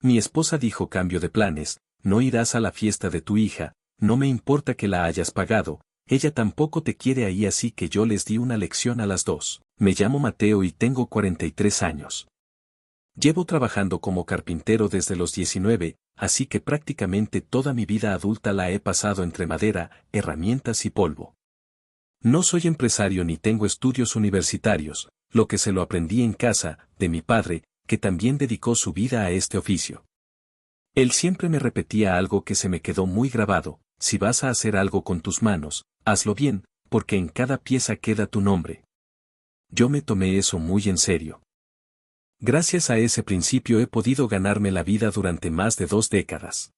Mi esposa dijo: cambio de planes, no irás a la fiesta de tu hija, no me importa que la hayas pagado, ella tampoco te quiere ahí, así que yo les di una lección a las dos. Me llamo Mateo y tengo 43 años. Llevo trabajando como carpintero desde los 19, así que prácticamente toda mi vida adulta la he pasado entre madera, herramientas y polvo. No soy empresario ni tengo estudios universitarios, lo que se lo aprendí en casa, de mi padre, que también dedicó su vida a este oficio. Él siempre me repetía algo que se me quedó muy grabado: si vas a hacer algo con tus manos, hazlo bien, porque en cada pieza queda tu nombre. Yo me tomé eso muy en serio. Gracias a ese principio he podido ganarme la vida durante más de 2 décadas.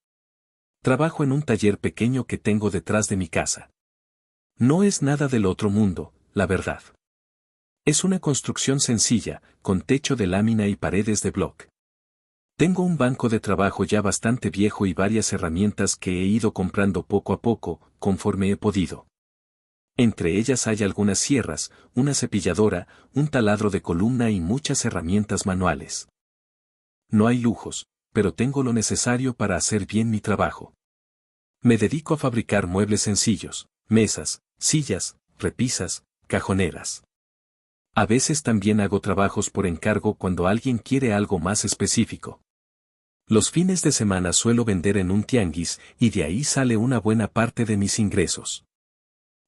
Trabajo en un taller pequeño que tengo detrás de mi casa. No es nada del otro mundo, la verdad. Es una construcción sencilla, con techo de lámina y paredes de bloc. Tengo un banco de trabajo ya bastante viejo y varias herramientas que he ido comprando poco a poco, conforme he podido. Entre ellas hay algunas sierras, una cepilladora, un taladro de columna y muchas herramientas manuales. No hay lujos, pero tengo lo necesario para hacer bien mi trabajo. Me dedico a fabricar muebles sencillos: mesas, sillas, repisas, cajoneras. A veces también hago trabajos por encargo cuando alguien quiere algo más específico. Los fines de semana suelo vender en un tianguis y de ahí sale una buena parte de mis ingresos.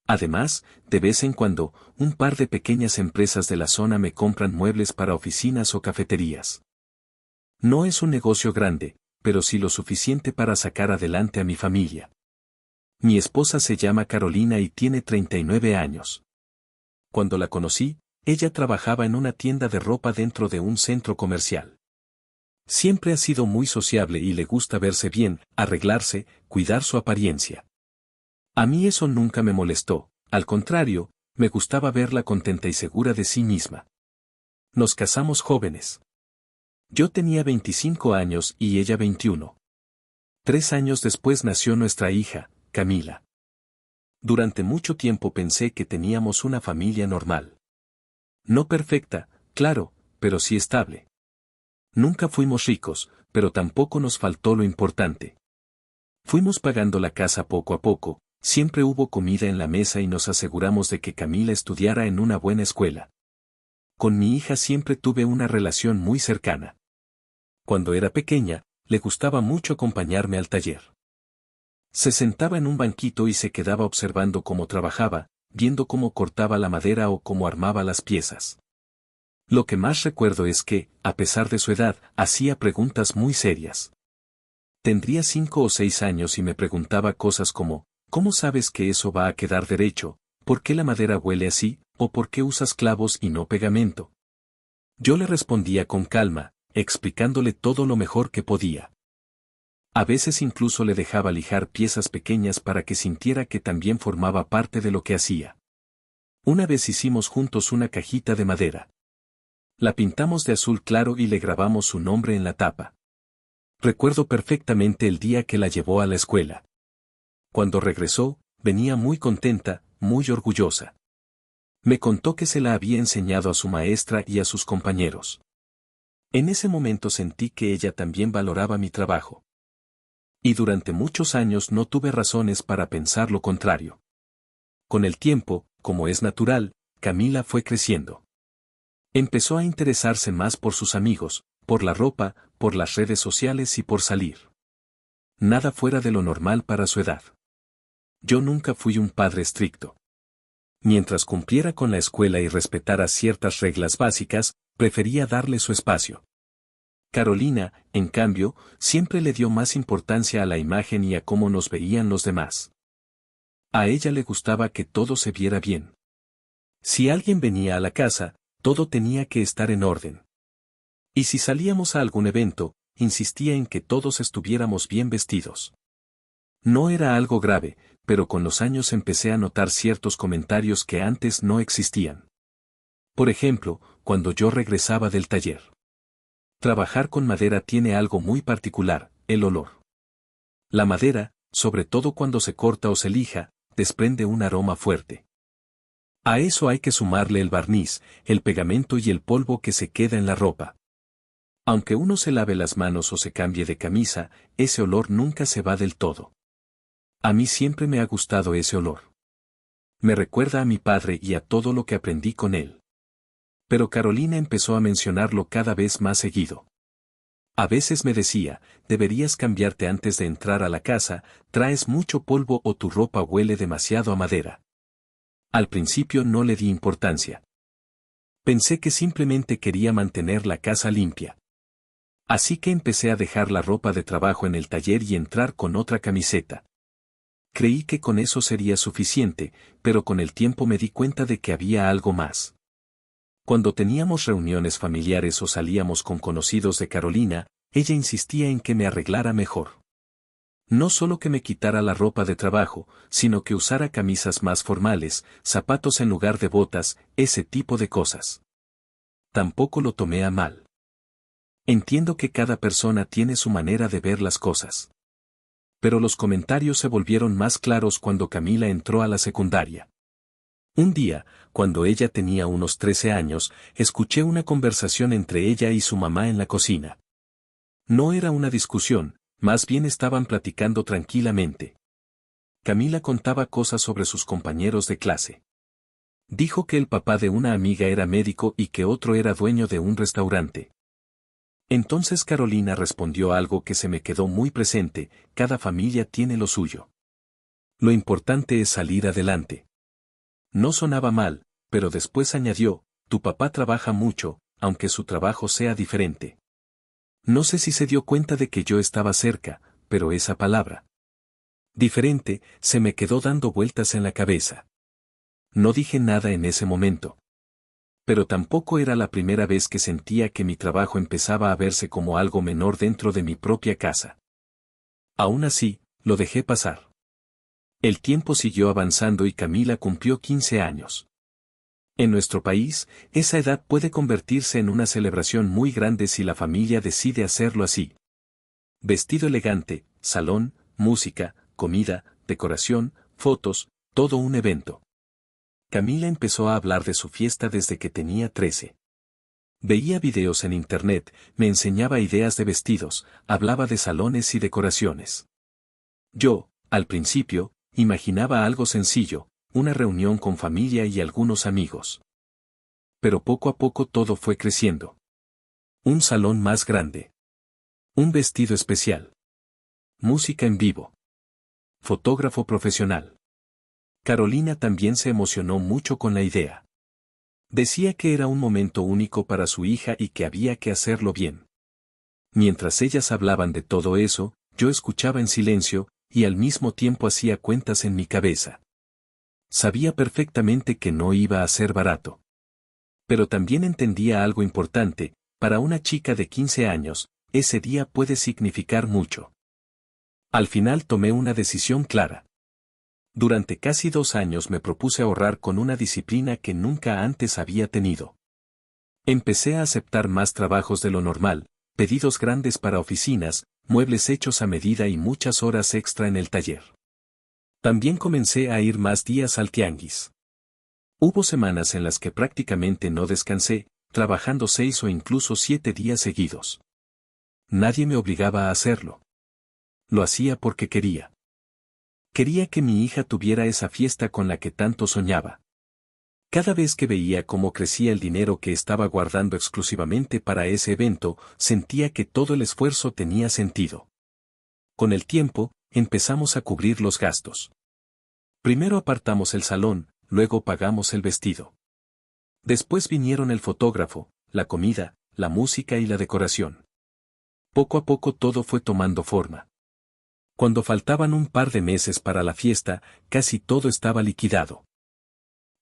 Además, de vez en cuando, un par de pequeñas empresas de la zona me compran muebles para oficinas o cafeterías. No es un negocio grande, pero sí lo suficiente para sacar adelante a mi familia. Mi esposa se llama Carolina y tiene 39 años. Cuando la conocí, ella trabajaba en una tienda de ropa dentro de un centro comercial. Siempre ha sido muy sociable y le gusta verse bien, arreglarse, cuidar su apariencia. A mí eso nunca me molestó, al contrario, me gustaba verla contenta y segura de sí misma. Nos casamos jóvenes. Yo tenía 25 años y ella 21. 3 años después nació nuestra hija, Camila. Durante mucho tiempo pensé que teníamos una familia normal. No perfecta, claro, pero sí estable. Nunca fuimos ricos, pero tampoco nos faltó lo importante. Fuimos pagando la casa poco a poco. Siempre hubo comida en la mesa y nos aseguramos de que Camila estudiara en una buena escuela. Con mi hija siempre tuve una relación muy cercana. Cuando era pequeña, le gustaba mucho acompañarme al taller. Se sentaba en un banquito y se quedaba observando cómo trabajaba, viendo cómo cortaba la madera o cómo armaba las piezas. Lo que más recuerdo es que, a pesar de su edad, hacía preguntas muy serias. Tendría 5 o 6 años y me preguntaba cosas como: ¿cómo sabes que eso va a quedar derecho? ¿Por qué la madera huele así? ¿O por qué usas clavos y no pegamento? Yo le respondía con calma, explicándole todo lo mejor que podía. A veces incluso le dejaba lijar piezas pequeñas para que sintiera que también formaba parte de lo que hacía. Una vez hicimos juntos una cajita de madera. La pintamos de azul claro y le grabamos su nombre en la tapa. Recuerdo perfectamente el día que la llevó a la escuela. Cuando regresó, venía muy contenta, muy orgullosa. Me contó que se la había enseñado a su maestra y a sus compañeros. En ese momento sentí que ella también valoraba mi trabajo. Y durante muchos años no tuve razones para pensar lo contrario. Con el tiempo, como es natural, Camila fue creciendo. Empezó a interesarse más por sus amigos, por la ropa, por las redes sociales y por salir. Nada fuera de lo normal para su edad. Yo nunca fui un padre estricto. Mientras cumpliera con la escuela y respetara ciertas reglas básicas, prefería darle su espacio. Carolina, en cambio, siempre le dio más importancia a la imagen y a cómo nos veían los demás. A ella le gustaba que todo se viera bien. Si alguien venía a la casa, todo tenía que estar en orden. Y si salíamos a algún evento, insistía en que todos estuviéramos bien vestidos. No era algo grave, pero con los años empecé a notar ciertos comentarios que antes no existían. Por ejemplo, cuando yo regresaba del taller. Trabajar con madera tiene algo muy particular: el olor. La madera, sobre todo cuando se corta o se lija, desprende un aroma fuerte. A eso hay que sumarle el barniz, el pegamento y el polvo que se queda en la ropa. Aunque uno se lave las manos o se cambie de camisa, ese olor nunca se va del todo. A mí siempre me ha gustado ese olor. Me recuerda a mi padre y a todo lo que aprendí con él. Pero Carolina empezó a mencionarlo cada vez más seguido. A veces me decía, deberías cambiarte antes de entrar a la casa, traes mucho polvo o tu ropa huele demasiado a madera. Al principio no le di importancia. Pensé que simplemente quería mantener la casa limpia. Así que empecé a dejar la ropa de trabajo en el taller y entrar con otra camiseta. Creí que con eso sería suficiente, pero con el tiempo me di cuenta de que había algo más. Cuando teníamos reuniones familiares o salíamos con conocidos de Carolina, ella insistía en que me arreglara mejor. No solo que me quitara la ropa de trabajo, sino que usara camisas más formales, zapatos en lugar de botas, ese tipo de cosas. Tampoco lo tomé a mal. Entiendo que cada persona tiene su manera de ver las cosas. Pero los comentarios se volvieron más claros cuando Camila entró a la secundaria. Un día, cuando ella tenía unos 13 años, escuché una conversación entre ella y su mamá en la cocina. No era una discusión, más bien estaban platicando tranquilamente. Camila contaba cosas sobre sus compañeros de clase. Dijo que el papá de una amiga era médico y que otro era dueño de un restaurante. Entonces Carolina respondió algo que se me quedó muy presente: cada familia tiene lo suyo. Lo importante es salir adelante. No sonaba mal, pero después añadió, tu papá trabaja mucho, aunque su trabajo sea diferente. No sé si se dio cuenta de que yo estaba cerca, pero esa palabra diferente se me quedó dando vueltas en la cabeza. No dije nada en ese momento. Pero tampoco era la primera vez que sentía que mi trabajo empezaba a verse como algo menor dentro de mi propia casa. Aún así, lo dejé pasar. El tiempo siguió avanzando y Camila cumplió 15 años. En nuestro país, esa edad puede convertirse en una celebración muy grande si la familia decide hacerlo así. Vestido elegante, salón, música, comida, decoración, fotos, todo un evento. Camila empezó a hablar de su fiesta desde que tenía 13. Veía videos en internet, me enseñaba ideas de vestidos, hablaba de salones y decoraciones. Yo, al principio, imaginaba algo sencillo, una reunión con familia y algunos amigos. Pero poco a poco todo fue creciendo. Un salón más grande. Un vestido especial. Música en vivo. Fotógrafo profesional. Carolina también se emocionó mucho con la idea. Decía que era un momento único para su hija y que había que hacerlo bien. Mientras ellas hablaban de todo eso, yo escuchaba en silencio, y al mismo tiempo hacía cuentas en mi cabeza. Sabía perfectamente que no iba a ser barato. Pero también entendía algo importante: para una chica de 15 años, ese día puede significar mucho. Al final tomé una decisión clara. Durante casi 2 años me propuse ahorrar con una disciplina que nunca antes había tenido. Empecé a aceptar más trabajos de lo normal, pedidos grandes para oficinas, muebles hechos a medida y muchas horas extra en el taller. También comencé a ir más días al tianguis. Hubo semanas en las que prácticamente no descansé, trabajando 6 o incluso 7 días seguidos. Nadie me obligaba a hacerlo. Lo hacía porque quería. Quería que mi hija tuviera esa fiesta con la que tanto soñaba. Cada vez que veía cómo crecía el dinero que estaba guardando exclusivamente para ese evento, sentía que todo el esfuerzo tenía sentido. Con el tiempo, empezamos a cubrir los gastos. Primero apartamos el salón, luego pagamos el vestido. Después vinieron el fotógrafo, la comida, la música y la decoración. Poco a poco todo fue tomando forma. Cuando faltaban un par de meses para la fiesta, casi todo estaba liquidado.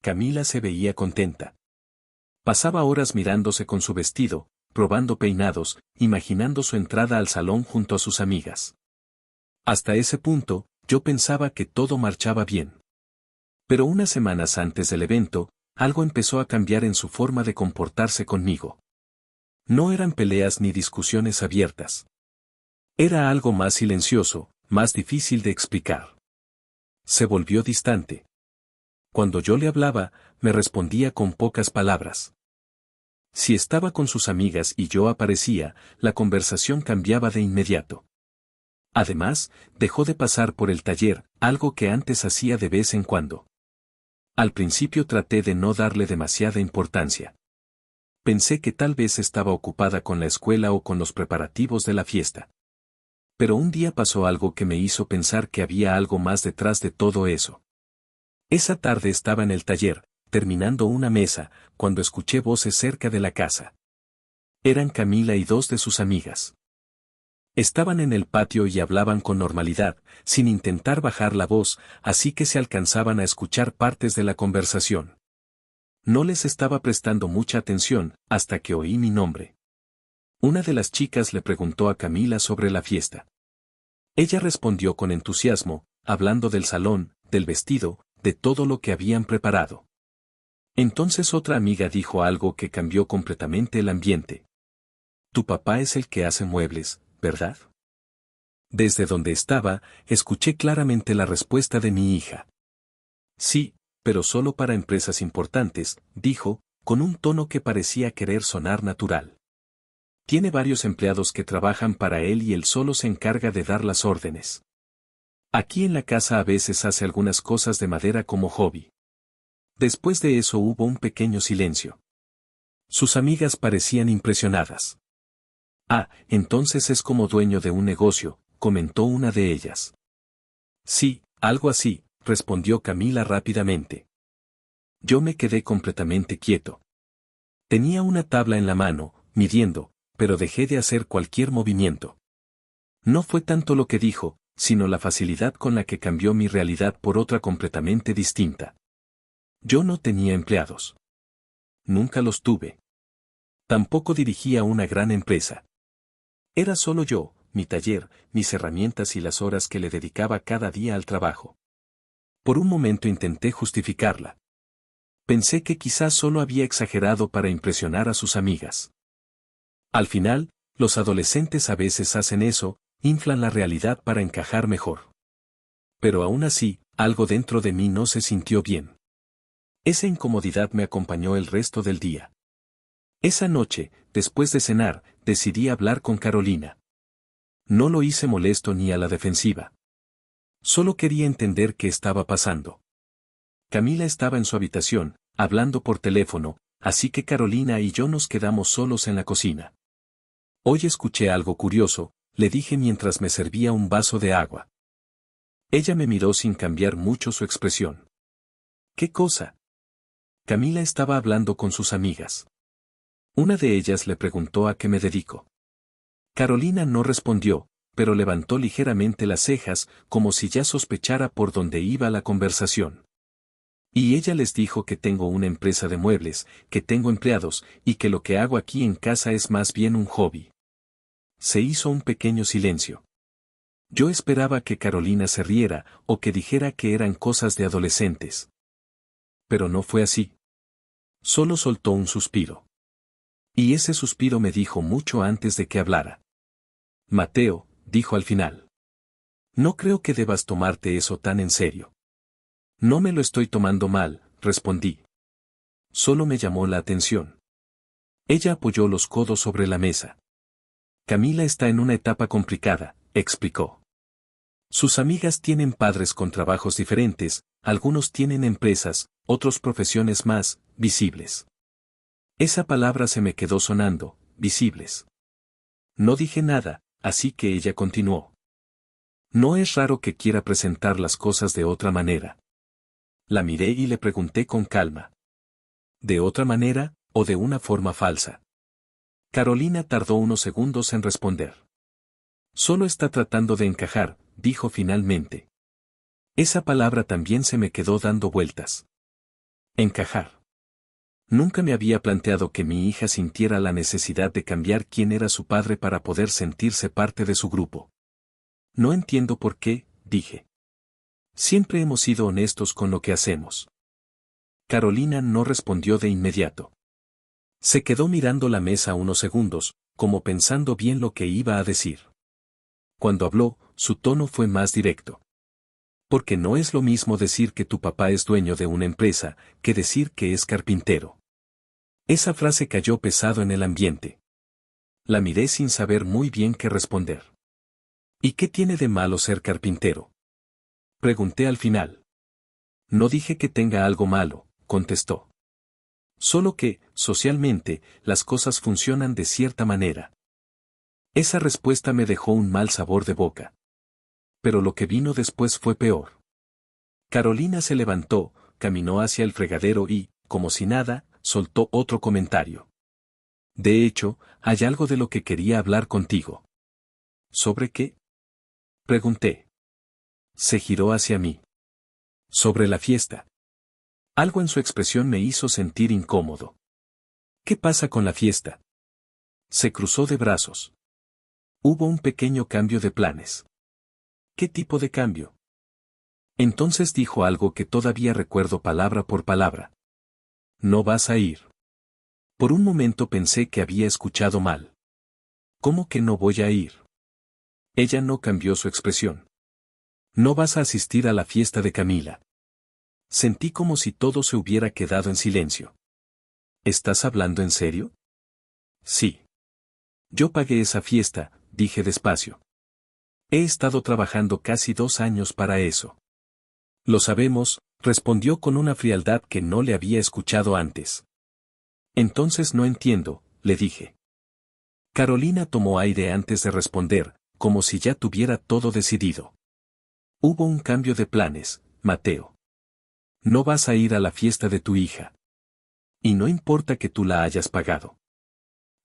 Camila se veía contenta. Pasaba horas mirándose con su vestido, probando peinados, imaginando su entrada al salón junto a sus amigas. Hasta ese punto, yo pensaba que todo marchaba bien. Pero unas semanas antes del evento, algo empezó a cambiar en su forma de comportarse conmigo. No eran peleas ni discusiones abiertas. Era algo más silencioso, más difícil de explicar. Se volvió distante. Cuando yo le hablaba, me respondía con pocas palabras. Si estaba con sus amigas y yo aparecía, la conversación cambiaba de inmediato. Además, dejó de pasar por el taller, algo que antes hacía de vez en cuando. Al principio traté de no darle demasiada importancia. Pensé que tal vez estaba ocupada con la escuela o con los preparativos de la fiesta. Pero un día pasó algo que me hizo pensar que había algo más detrás de todo eso. Esa tarde estaba en el taller, terminando una mesa, cuando escuché voces cerca de la casa. Eran Camila y dos de sus amigas. Estaban en el patio y hablaban con normalidad, sin intentar bajar la voz, así que se alcanzaban a escuchar partes de la conversación. No les estaba prestando mucha atención, hasta que oí mi nombre. Una de las chicas le preguntó a Camila sobre la fiesta. Ella respondió con entusiasmo, hablando del salón, del vestido, de todo lo que habían preparado. Entonces otra amiga dijo algo que cambió completamente el ambiente. Tu papá es el que hace muebles, ¿verdad? Desde donde estaba, escuché claramente la respuesta de mi hija. Sí, pero solo para empresas importantes, dijo, con un tono que parecía querer sonar natural. Tiene varios empleados que trabajan para él y él solo se encarga de dar las órdenes. Aquí en la casa a veces hace algunas cosas de madera como hobby. Después de eso hubo un pequeño silencio. Sus amigas parecían impresionadas. Ah, entonces es como dueño de un negocio, comentó una de ellas. Sí, algo así, respondió Camila rápidamente. Yo me quedé completamente quieto. Tenía una tabla en la mano, midiendo, pero dejé de hacer cualquier movimiento. No fue tanto lo que dijo, sino la facilidad con la que cambió mi realidad por otra completamente distinta. Yo no tenía empleados. Nunca los tuve. Tampoco dirigía una gran empresa. Era solo yo, mi taller, mis herramientas y las horas que le dedicaba cada día al trabajo. Por un momento intenté justificarla. Pensé que quizás solo había exagerado para impresionar a sus amigas. Al final, los adolescentes a veces hacen eso, inflan la realidad para encajar mejor. Pero aún así, algo dentro de mí no se sintió bien. Esa incomodidad me acompañó el resto del día. Esa noche, después de cenar, decidí hablar con Carolina. No lo hice molesto ni a la defensiva. Solo quería entender qué estaba pasando. Camila estaba en su habitación, hablando por teléfono, así que Carolina y yo nos quedamos solos en la cocina. Hoy escuché algo curioso, le dije mientras me servía un vaso de agua. Ella me miró sin cambiar mucho su expresión. ¿Qué cosa? Camila estaba hablando con sus amigas. Una de ellas le preguntó a qué me dedico. Carolina no respondió, pero levantó ligeramente las cejas, como si ya sospechara por dónde iba la conversación. Y ella les dijo que tengo una empresa de muebles, que tengo empleados, y que lo que hago aquí en casa es más bien un hobby. Se hizo un pequeño silencio. Yo esperaba que Carolina se riera, o que dijera que eran cosas de adolescentes. Pero no fue así. Solo soltó un suspiro. Y ese suspiro me dijo mucho antes de que hablara. Mateo, dijo al final. No creo que debas tomarte eso tan en serio. No me lo estoy tomando mal, respondí. Solo me llamó la atención. Ella apoyó los codos sobre la mesa. Camila está en una etapa complicada, explicó. Sus amigas tienen padres con trabajos diferentes, algunos tienen empresas, otros profesiones más visibles. Esa palabra se me quedó sonando, visibles. No dije nada, así que ella continuó. No es raro que quiera presentar las cosas de otra manera. La miré y le pregunté con calma. ¿De otra manera, o de una forma falsa? Carolina tardó unos segundos en responder. Solo está tratando de encajar, dijo finalmente. Esa palabra también se me quedó dando vueltas. Encajar. Nunca me había planteado que mi hija sintiera la necesidad de cambiar quién era su padre para poder sentirse parte de su grupo. No entiendo por qué, dije. Siempre hemos sido honestos con lo que hacemos. Carolina no respondió de inmediato. Se quedó mirando la mesa unos segundos, como pensando bien lo que iba a decir. Cuando habló, su tono fue más directo. Porque no es lo mismo decir que tu papá es dueño de una empresa, que decir que es carpintero. Esa frase cayó pesado en el ambiente. La miré sin saber muy bien qué responder. ¿Y qué tiene de malo ser carpintero? Pregunté al final. No dije que tenga algo malo, contestó. Solo que, socialmente, las cosas funcionan de cierta manera. Esa respuesta me dejó un mal sabor de boca. Pero lo que vino después fue peor. Carolina se levantó, caminó hacia el fregadero y, como si nada, soltó otro comentario. De hecho, hay algo de lo que quería hablar contigo. ¿Sobre qué? Pregunté. Se giró hacia mí. Sobre la fiesta. Algo en su expresión me hizo sentir incómodo. ¿Qué pasa con la fiesta? Se cruzó de brazos. Hubo un pequeño cambio de planes. ¿Qué tipo de cambio? Entonces dijo algo que todavía recuerdo palabra por palabra. No vas a ir. Por un momento pensé que había escuchado mal. ¿Cómo que no voy a ir? Ella no cambió su expresión. No vas a asistir a la fiesta de Camila. Sentí como si todo se hubiera quedado en silencio. ¿Estás hablando en serio? Sí. Yo pagué esa fiesta, dije despacio. He estado trabajando casi 2 años para eso. Lo sabemos, respondió con una frialdad que no le había escuchado antes. Entonces no entiendo, le dije. Carolina tomó aire antes de responder, como si ya tuviera todo decidido. Hubo un cambio de planes, Mateo. No vas a ir a la fiesta de tu hija. Y no importa que tú la hayas pagado.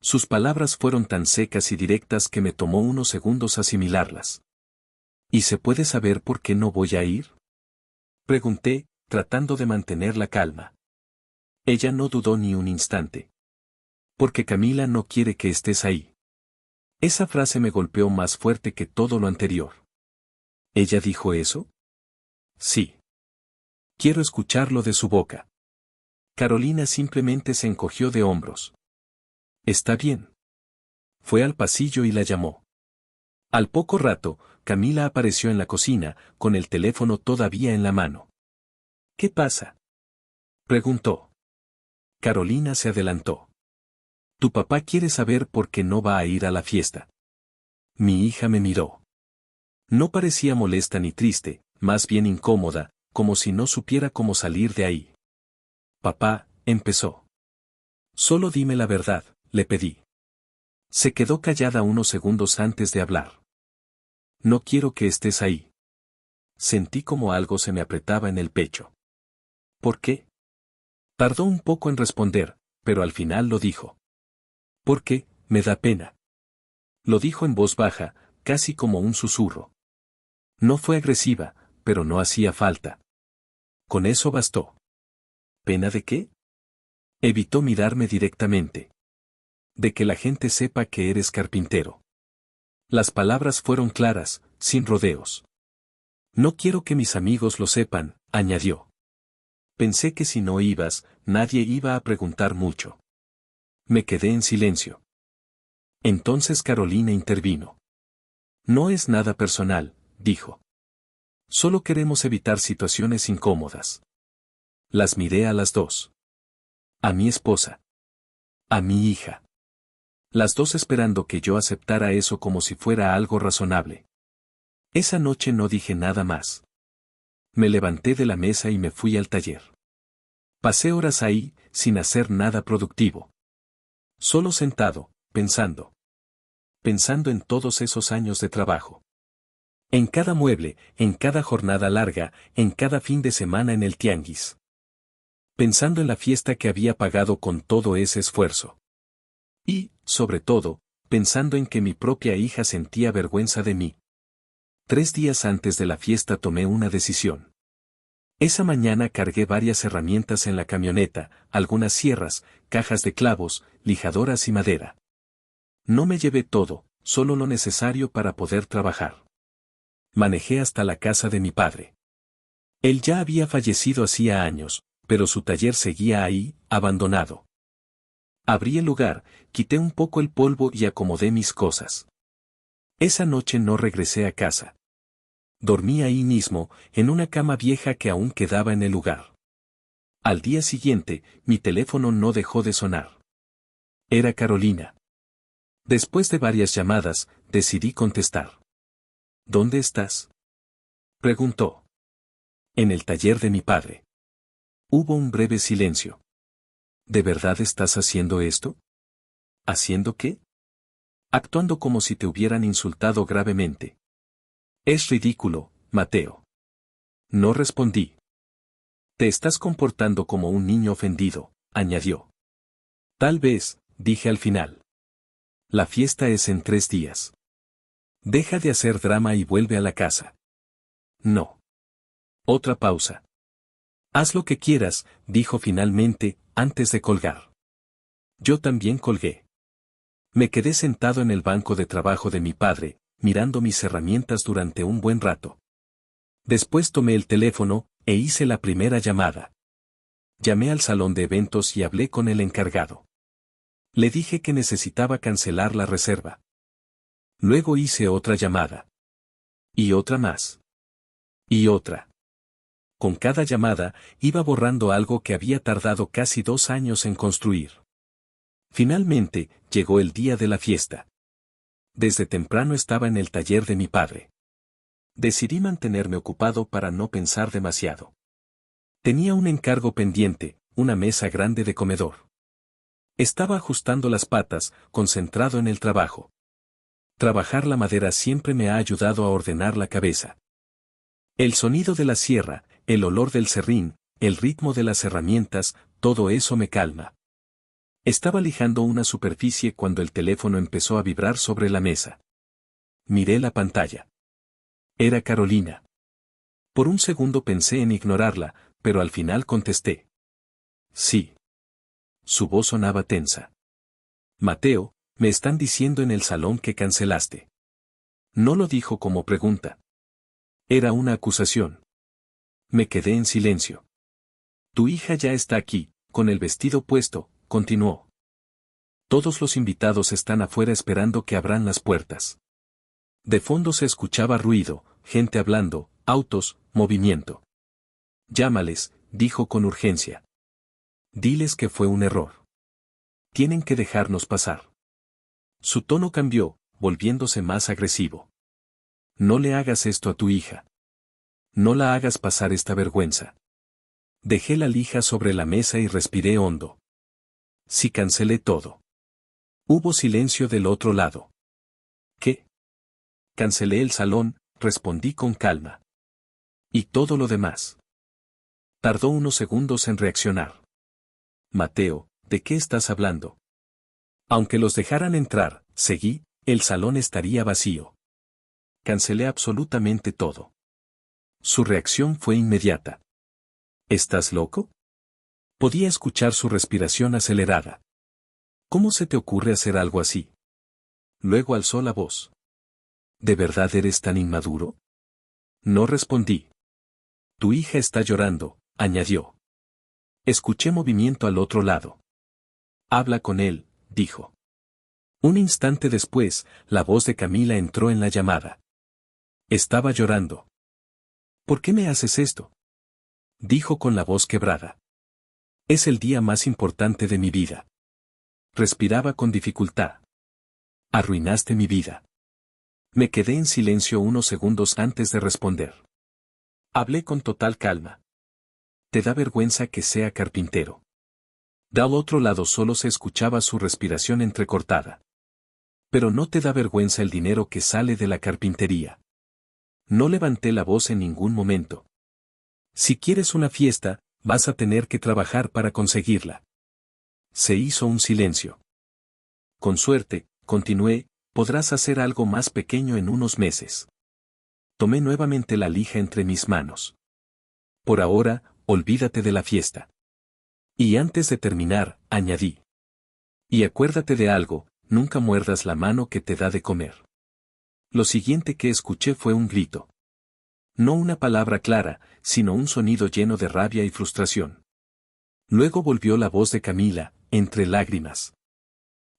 Sus palabras fueron tan secas y directas que me tomó unos segundos asimilarlas. ¿Y se puede saber por qué no voy a ir? Pregunté, tratando de mantener la calma. Ella no dudó ni un instante. Porque Camila no quiere que estés ahí. Esa frase me golpeó más fuerte que todo lo anterior. ¿Ella dijo eso? Sí. Quiero escucharlo de su boca. Carolina simplemente se encogió de hombros. Está bien. Fue al pasillo y la llamó. Al poco rato, Camila apareció en la cocina, con el teléfono todavía en la mano. ¿Qué pasa? Preguntó. Carolina se adelantó. Tu papá quiere saber por qué no va a ir a la fiesta. Mi hija me miró. No parecía molesta ni triste, más bien incómoda, como si no supiera cómo salir de ahí. Papá, empezó. Solo dime la verdad, le pedí. Se quedó callada unos segundos antes de hablar. No quiero que estés ahí. Sentí como algo se me apretaba en el pecho. ¿Por qué? Tardó un poco en responder, pero al final lo dijo. Porque, me da pena. Lo dijo en voz baja, casi como un susurro. No fue agresiva, pero no hacía falta. Con eso bastó. ¿Pena de qué? Evitó mirarme directamente. De que la gente sepa que eres carpintero. Las palabras fueron claras, sin rodeos. No quiero que mis amigos lo sepan, añadió. Pensé que si no ibas, nadie iba a preguntar mucho. Me quedé en silencio. Entonces Carolina intervino. No es nada personal, dijo. Solo queremos evitar situaciones incómodas. Las miré a las dos. A mi esposa. A mi hija. Las dos esperando que yo aceptara eso como si fuera algo razonable. Esa noche no dije nada más. Me levanté de la mesa y me fui al taller. Pasé horas ahí, sin hacer nada productivo. Solo sentado, pensando. Pensando en todos esos años de trabajo. En cada mueble, en cada jornada larga, en cada fin de semana en el tianguis. Pensando en la fiesta que había pagado con todo ese esfuerzo. Y, sobre todo, pensando en que mi propia hija sentía vergüenza de mí. 3 días antes de la fiesta tomé una decisión. Esa mañana cargué varias herramientas en la camioneta, algunas sierras, cajas de clavos, lijadoras y madera. No me llevé todo, solo lo necesario para poder trabajar. Manejé hasta la casa de mi padre. Él ya había fallecido hacía años, pero su taller seguía ahí, abandonado. Abrí el lugar, quité un poco el polvo y acomodé mis cosas. Esa noche no regresé a casa. Dormí ahí mismo, en una cama vieja que aún quedaba en el lugar. Al día siguiente, mi teléfono no dejó de sonar. Era Carolina. Después de varias llamadas, decidí contestar. ¿Dónde estás?, preguntó. En el taller de mi padre. Hubo un breve silencio. ¿De verdad estás haciendo esto? ¿Haciendo qué? Actuando como si te hubieran insultado gravemente. Es ridículo, Mateo. No respondí. Te estás comportando como un niño ofendido, añadió. Tal vez, dije al final. La fiesta es en 3 días. Deja de hacer drama y vuelve a la casa. No. Otra pausa. Haz lo que quieras, dijo finalmente, antes de colgar. Yo también colgué. Me quedé sentado en el banco de trabajo de mi padre, mirando mis herramientas durante un buen rato. Después tomé el teléfono, e hice la primera llamada. Llamé al salón de eventos y hablé con el encargado. Le dije que necesitaba cancelar la reserva. Luego hice otra llamada. Y otra más. Y otra. Con cada llamada, iba borrando algo que había tardado casi 2 años en construir. Finalmente, llegó el día de la fiesta. Desde temprano estaba en el taller de mi padre. Decidí mantenerme ocupado para no pensar demasiado. Tenía un encargo pendiente, una mesa grande de comedor. Estaba ajustando las patas, concentrado en el trabajo. Trabajar la madera siempre me ha ayudado a ordenar la cabeza. El sonido de la sierra, el olor del serrín, el ritmo de las herramientas, todo eso me calma. Estaba lijando una superficie cuando el teléfono empezó a vibrar sobre la mesa. Miré la pantalla. Era Carolina. Por un segundo pensé en ignorarla, pero al final contesté. Sí. Su voz sonaba tensa. Mateo, me están diciendo en el salón que cancelaste. No lo dijo como pregunta. Era una acusación. Me quedé en silencio. Tu hija ya está aquí, con el vestido puesto, continuó. Todos los invitados están afuera esperando que abran las puertas. De fondo se escuchaba ruido, gente hablando, autos, movimiento. Llámales, dijo con urgencia. Diles que fue un error. Tienen que dejarnos pasar. Su tono cambió, volviéndose más agresivo. No le hagas esto a tu hija. No la hagas pasar esta vergüenza. Dejé la lija sobre la mesa y respiré hondo. Sí, cancelé todo. Hubo silencio del otro lado. ¿Qué? Cancelé el salón, respondí con calma. ¿Y todo lo demás? Tardó unos segundos en reaccionar. Mateo, ¿de qué estás hablando? Aunque los dejaran entrar, seguí, el salón estaría vacío. Cancelé absolutamente todo. Su reacción fue inmediata. ¿Estás loco? Podía escuchar su respiración acelerada. ¿Cómo se te ocurre hacer algo así? Luego alzó la voz. ¿De verdad eres tan inmaduro? No respondí. Tu hija está llorando, añadió. Escuché movimiento al otro lado. Habla con él, dijo. Un instante después, la voz de Camila entró en la llamada. Estaba llorando. ¿Por qué me haces esto?, dijo con la voz quebrada. Es el día más importante de mi vida. Respiraba con dificultad. Arruinaste mi vida. Me quedé en silencio unos segundos antes de responder. Hablé con total calma. ¿Te da vergüenza que sea carpintero? Del otro lado solo se escuchaba su respiración entrecortada. Pero no te da vergüenza el dinero que sale de la carpintería. No levanté la voz en ningún momento. Si quieres una fiesta, vas a tener que trabajar para conseguirla. Se hizo un silencio. Con suerte, continué, podrás hacer algo más pequeño en unos meses. Tomé nuevamente la lija entre mis manos. Por ahora, olvídate de la fiesta. Y antes de terminar, añadí. Y acuérdate de algo, nunca muerdas la mano que te da de comer. Lo siguiente que escuché fue un grito. No una palabra clara, sino un sonido lleno de rabia y frustración. Luego volvió la voz de Camila, entre lágrimas.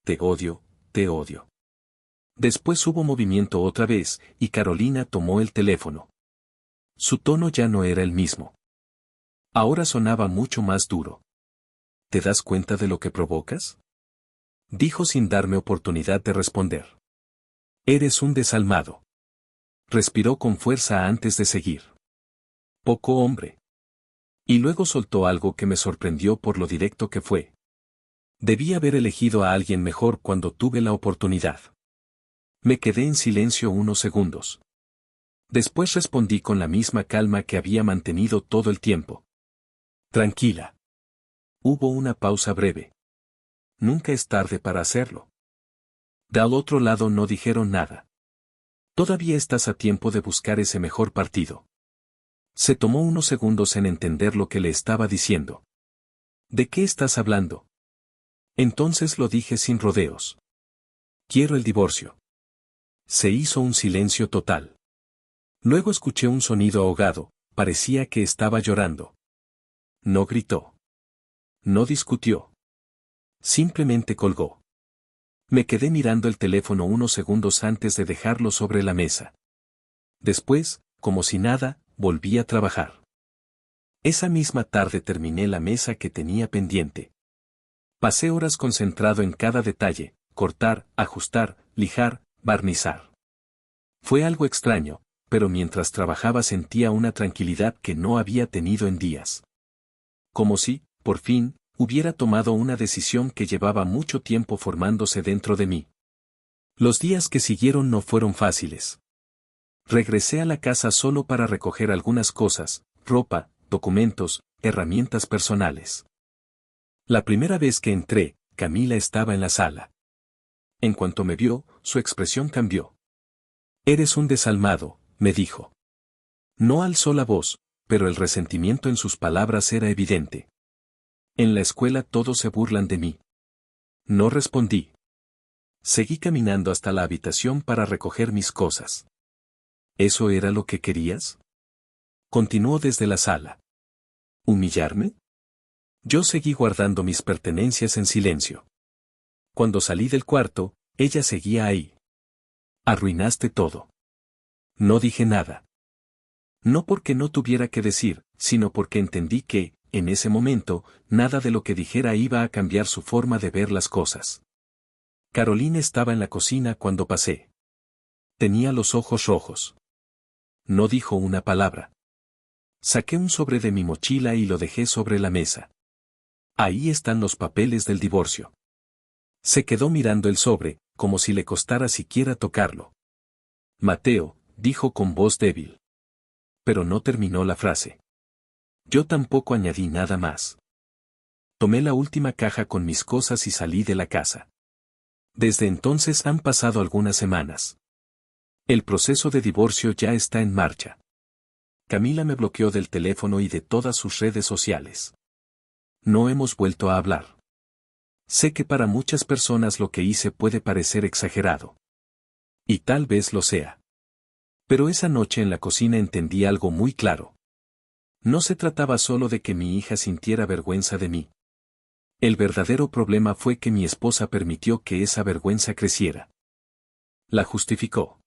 Te odio, te odio. Después hubo movimiento otra vez, y Carolina tomó el teléfono. Su tono ya no era el mismo. Ahora sonaba mucho más duro. ¿Te das cuenta de lo que provocas? dijo sin darme oportunidad de responder. Eres un desalmado. Respiró con fuerza antes de seguir. Poco hombre. Y luego soltó algo que me sorprendió por lo directo que fue. Debí haber elegido a alguien mejor cuando tuve la oportunidad. Me quedé en silencio unos segundos. Después respondí con la misma calma que había mantenido todo el tiempo. Tranquila. Hubo una pausa breve. Nunca es tarde para hacerlo. Del otro lado no dijeron nada. Todavía estás a tiempo de buscar ese mejor partido. Se tomó unos segundos en entender lo que le estaba diciendo. ¿De qué estás hablando? Entonces lo dije sin rodeos. Quiero el divorcio. Se hizo un silencio total. Luego escuché un sonido ahogado, parecía que estaba llorando. No gritó. No discutió. Simplemente colgó. Me quedé mirando el teléfono unos segundos antes de dejarlo sobre la mesa. Después, como si nada, volví a trabajar. Esa misma tarde terminé la mesa que tenía pendiente. Pasé horas concentrado en cada detalle, cortar, ajustar, lijar, barnizar. Fue algo extraño, pero mientras trabajaba sentía una tranquilidad que no había tenido en días. Como si, por fin, hubiera tomado una decisión que llevaba mucho tiempo formándose dentro de mí. Los días que siguieron no fueron fáciles. Regresé a la casa solo para recoger algunas cosas, ropa, documentos, herramientas personales. La primera vez que entré, Camila estaba en la sala. En cuanto me vio, su expresión cambió. Eres un desalmado, me dijo. No alzó la voz, pero el resentimiento en sus palabras era evidente. En la escuela todos se burlan de mí. No respondí. Seguí caminando hasta la habitación para recoger mis cosas. ¿Eso era lo que querías? Continuó desde la sala. ¿Humillarme? Yo seguí guardando mis pertenencias en silencio. Cuando salí del cuarto, ella seguía ahí. Arruinaste todo. No dije nada. No porque no tuviera que decir, sino porque entendí que, en ese momento, nada de lo que dijera iba a cambiar su forma de ver las cosas. Carolina estaba en la cocina cuando pasé. Tenía los ojos rojos. No dijo una palabra. Saqué un sobre de mi mochila y lo dejé sobre la mesa. Ahí están los papeles del divorcio. Se quedó mirando el sobre, como si le costara siquiera tocarlo. Mateo, dijo con voz débil. Pero no terminó la frase. Yo tampoco añadí nada más. Tomé la última caja con mis cosas y salí de la casa. Desde entonces han pasado algunas semanas. El proceso de divorcio ya está en marcha. Camila me bloqueó del teléfono y de todas sus redes sociales. No hemos vuelto a hablar. Sé que para muchas personas lo que hice puede parecer exagerado. Y tal vez lo sea. Pero esa noche en la cocina entendí algo muy claro. No se trataba solo de que mi hija sintiera vergüenza de mí. El verdadero problema fue que mi esposa permitió que esa vergüenza creciera. La justificó.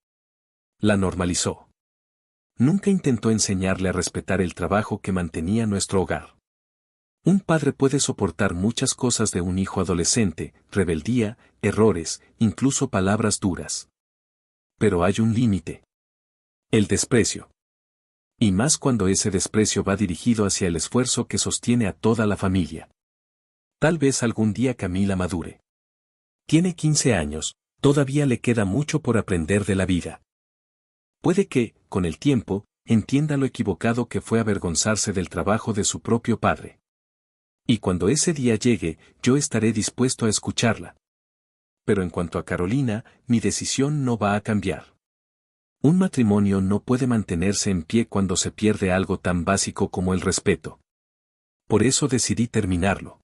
La normalizó. Nunca intentó enseñarle a respetar el trabajo que mantenía nuestro hogar. Un padre puede soportar muchas cosas de un hijo adolescente, rebeldía, errores, incluso palabras duras. Pero hay un límite. El desprecio. Y más cuando ese desprecio va dirigido hacia el esfuerzo que sostiene a toda la familia. Tal vez algún día Camila madure. Tiene 15 años, todavía le queda mucho por aprender de la vida. Puede que, con el tiempo, entienda lo equivocado que fue avergonzarse del trabajo de su propio padre. Y cuando ese día llegue, yo estaré dispuesto a escucharla. Pero en cuanto a Carolina, mi decisión no va a cambiar. Un matrimonio no puede mantenerse en pie cuando se pierde algo tan básico como el respeto. Por eso decidí terminarlo.